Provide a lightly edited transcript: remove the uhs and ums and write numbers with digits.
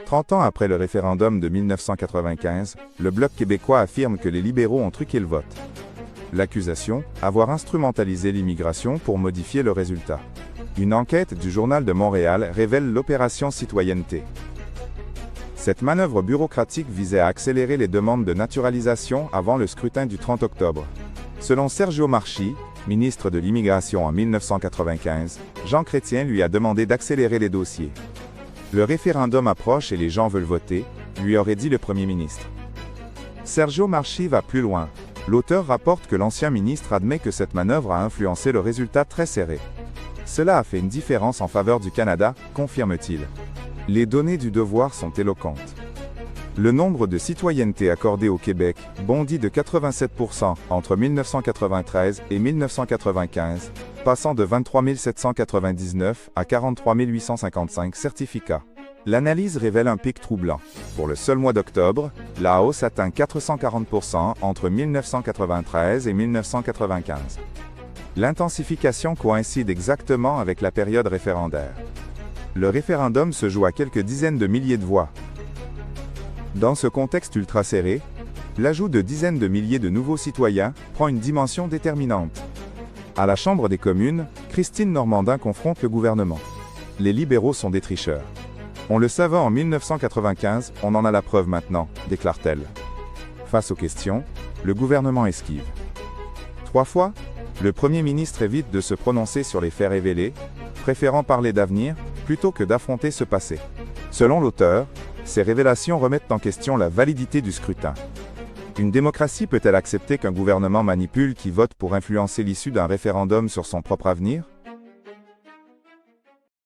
30 ans après le référendum de 1995, le Bloc québécois affirme que les libéraux ont truqué le vote. L'accusation, avoir instrumentalisé l'immigration pour modifier le résultat. Une enquête du Journal de Montréal révèle l'opération Citoyenneté. Cette manœuvre bureaucratique visait à accélérer les demandes de naturalisation avant le scrutin du 30 octobre. Selon Sergio Marchi, ministre de l'Immigration en 1995, Jean Chrétien lui a demandé d'accélérer les dossiers. Le référendum approche et les gens veulent voter, lui aurait dit le Premier ministre. Sergio Marchi va plus loin. L'auteur rapporte que l'ancien ministre admet que cette manœuvre a influencé le résultat très serré. Cela a fait une différence en faveur du Canada, confirme-t-il. Les données du devoir sont éloquentes. Le nombre de citoyennetés accordées au Québec bondit de 87% entre 1993 et 1995, passant de 23 799 à 43 855 certificats. L'analyse révèle un pic troublant. Pour le seul mois d'octobre, la hausse atteint 440% entre 1993 et 1995. L'intensification coïncide exactement avec la période référendaire. Le référendum se joue à quelques dizaines de milliers de voix. Dans ce contexte ultra serré, l'ajout de dizaines de milliers de nouveaux citoyens prend une dimension déterminante. À la Chambre des communes, Christine Normandin confronte le gouvernement. Les libéraux sont des tricheurs. On le savait en 1995, on en a la preuve maintenant, déclare-t-elle. Face aux questions, le gouvernement esquive. 3 fois, le Premier ministre évite de se prononcer sur les faits révélés, préférant parler d'avenir plutôt que d'affronter ce passé. Selon l'auteur, ces révélations remettent en question la validité du scrutin. Une démocratie peut-elle accepter qu'un gouvernement manipule qui vote pour influencer l'issue d'un référendum sur son propre avenir ?